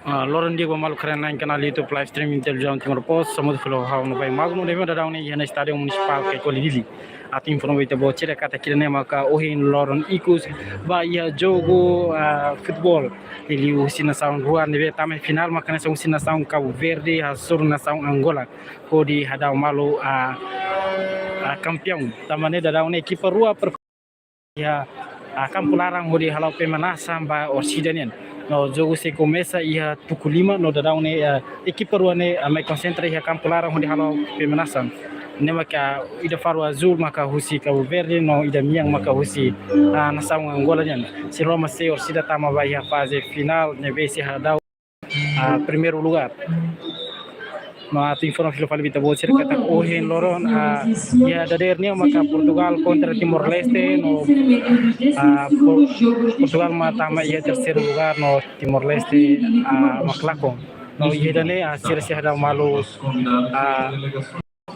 Loren Diego Malu keren naik kanal YouTube live streaming televisão Timor Post samud flow hau no bai magno ne da dauni yana stadium municipal ke Colidili ati informo ite bo cire kata kirene maka ohin Loren ikus ba ia jogo futebol ele usina saung rua nebe tame final maka nasa usina saung Cabo Verde hasur na saung Angola ko di hadau malu campeão tamane da dauni equipa rua per ya akan pularang hodi halau pemanasa ba orsidanian no jogo se começa ia tukulima no dadaune equipa ruane mai concentra ia campo larang hodi halau pemanasa ne maka ida faru azul maka husi Cabo Verde no ida miang maka husi nasaung Angola jan se Roma se orsida tama vai a fase final ne ve se hadau primeiro lugar no atu informa filo fali bita bocir kata ohen loron ya dadernya maka Portugal kontra Timor Leste no Portugal matama ia terceiro lugar no Timor Leste maklakon no ia dane sira se hada malu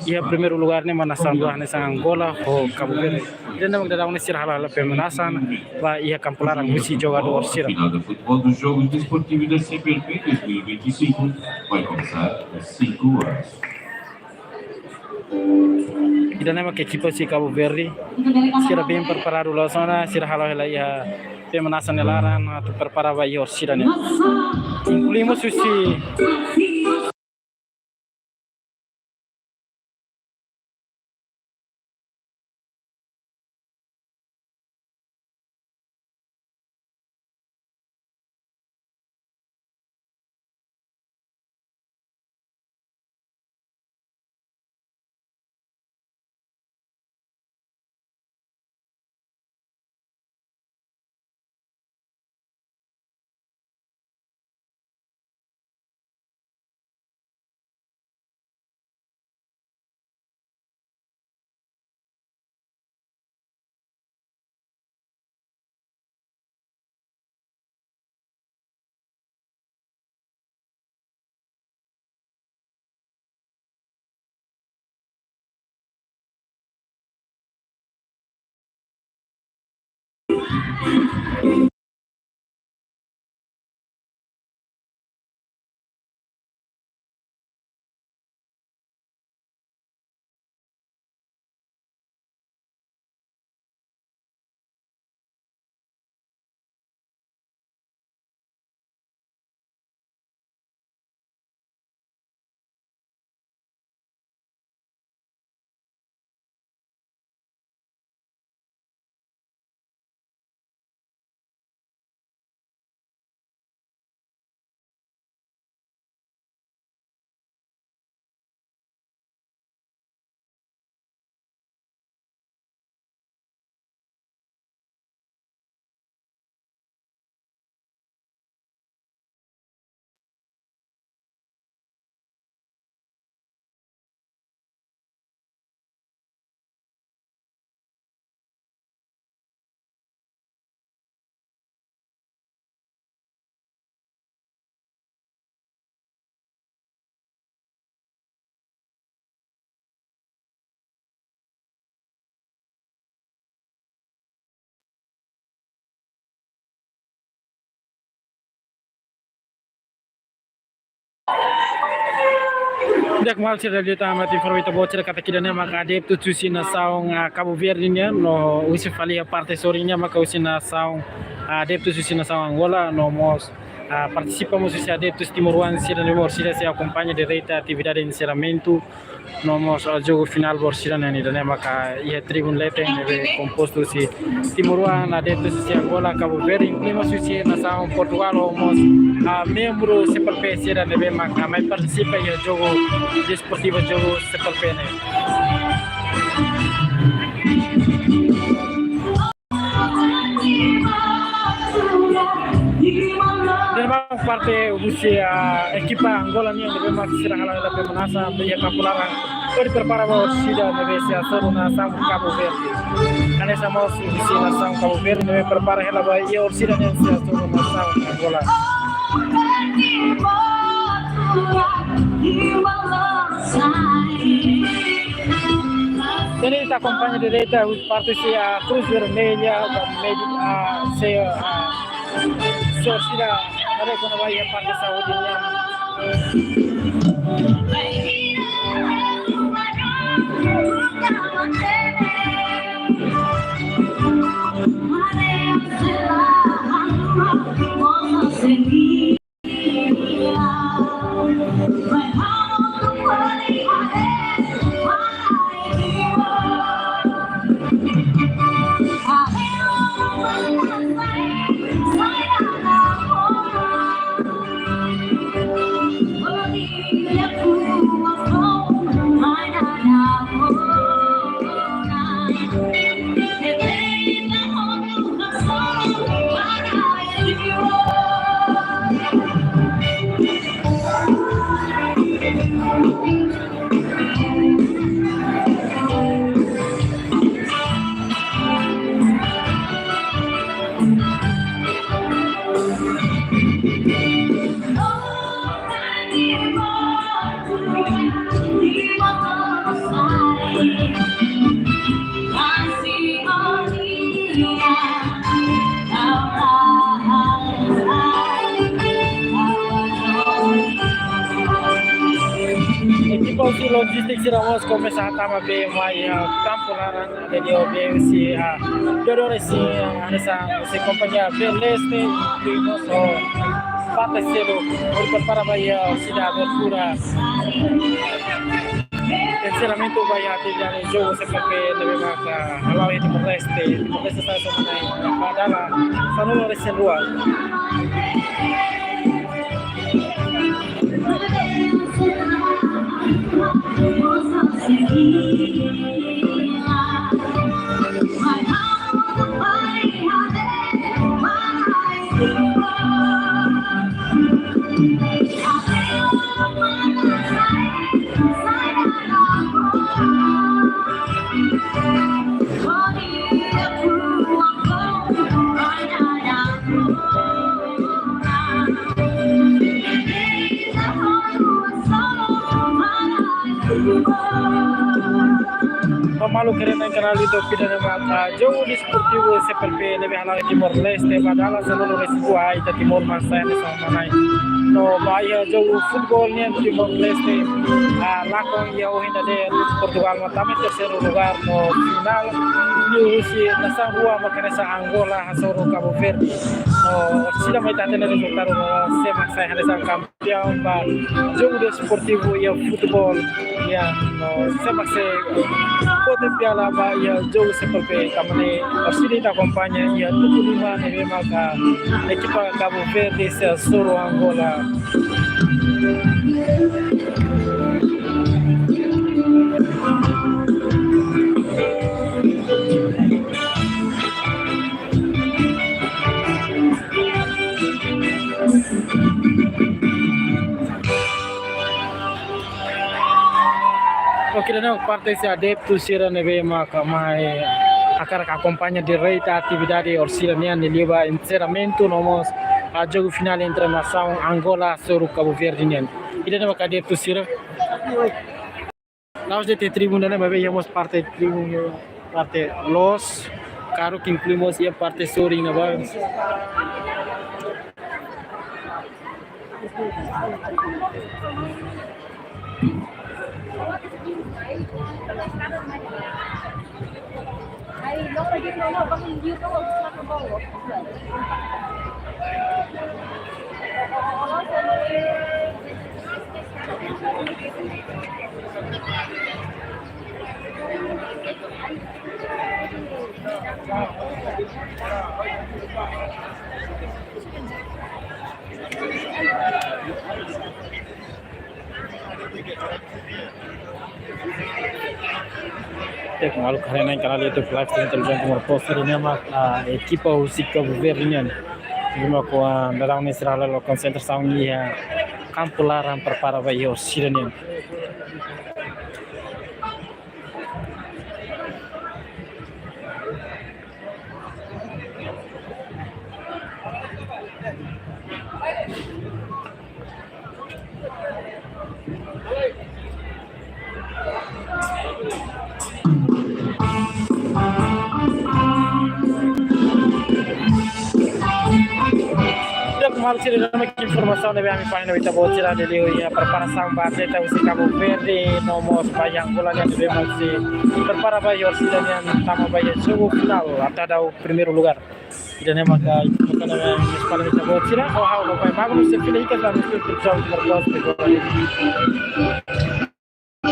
ia primeiro lugar ne manasan dua ne sang Angola ho Cabo Verde dane mag dadaune sira hala pemanasan ba ia campularang musi jogador sira final da futebol dos Jogos Desportivos da CPLP 2025 vai começar às 5 horas. Kita nama ke equipa si Cabo Verde sira bem preparado lá zona sira hala hala ia pemanasan nelaran atau preparava ia sira ne incluímos si Dak mal sira dita amati informaita bocira kata kidane maka adep tu tusi na saung Cabo Verde nya no usi fali a parte sorinya maka usi na saung adep tu tusi na saung Angola no mos participamos usi adep tu Timoruan sira no sira se acompanha direita atividade de encerramento no mos ao jogo final bor sira na dane maka ia tribun lete nebe composto si Timoruan adep tu tusi Angola Cabo Verde incluímos usi na saung Portugal o mos membro CPLP sira nebe maka mai participa ia jogo desportivo jogo CPLP ne. Dalam parte usia equipa Angola ni nebe mak sira hala la pemanasa ia campularang ori preparava sida nebe se asoro na sang Cabo Verde. Kane sama usia na sang Cabo Verde nebe prepara hala ba ia orsida ne se asoro na sang Angola. Jadi kita acompanha direita parte se a Cruz Vermelha, se torcida Ada kuna bahia parte Saudi niya. Equipo si logistik si Ramos começa a tama be mai campo laran de be si Dodore si essa se companhia Beleste vimos o parte cero por para vai si da abertura sinceramente vai a ter jogo seperti lebih maka halau itu Beleste está sebenarnya adalah Sanulo recen luar. Pemalu kerana kanal itu pidana maka jauh di Sportivo seperti lebih halal Timor Leste padahal seluruh resiko itu Timor Masa sama naik. No bahaya jauh footballnya Timor Leste lakon jauh ini dari Portugal matame terceiro lugar no final di nasa rua makanya sa Angola hasoro Cabo Verde. No sila may tatena resultado no semak saya hanya campeão ba jauh di Sportivo ya football ya no semak saya potensial apa ya jauh seperti kami Australia acompaña ya 75 nebe maka equipa Cabo Verde se soro Angola. Oke, dan parte se adepto sira neve maka mai akar acompanha direita a atividade orsilaniana leva encerramento nomos a jogo final entre nação Angola sobre Cabo Verde nian. Ida nama adepto sira. Nós de tribuna né vemos parte tribuna parte los caro que incluímos e a parte sori na base. Ay, no, pergi ke mana? Bang India tu nak ke bawah. Tek malu karena kanal YouTube live stream television kumar poster ini mak equipa Usik Cabo Verde nian. Cuma ko darang ni serala lo concentração ia campo larang prepara vai o siranian. mal sih nama informação dari kami paling kita bawa cerita dari preparação base tahu si Cabo Verde nomor bayang bola yang dua masih prepara bayar sih dan yang tamu bayar jogo final atau ada primeiro lugar. Dan yang maka itu nama paling kita bawa cerita oh how lo pai bagus sih pilih kita harus berjuang terus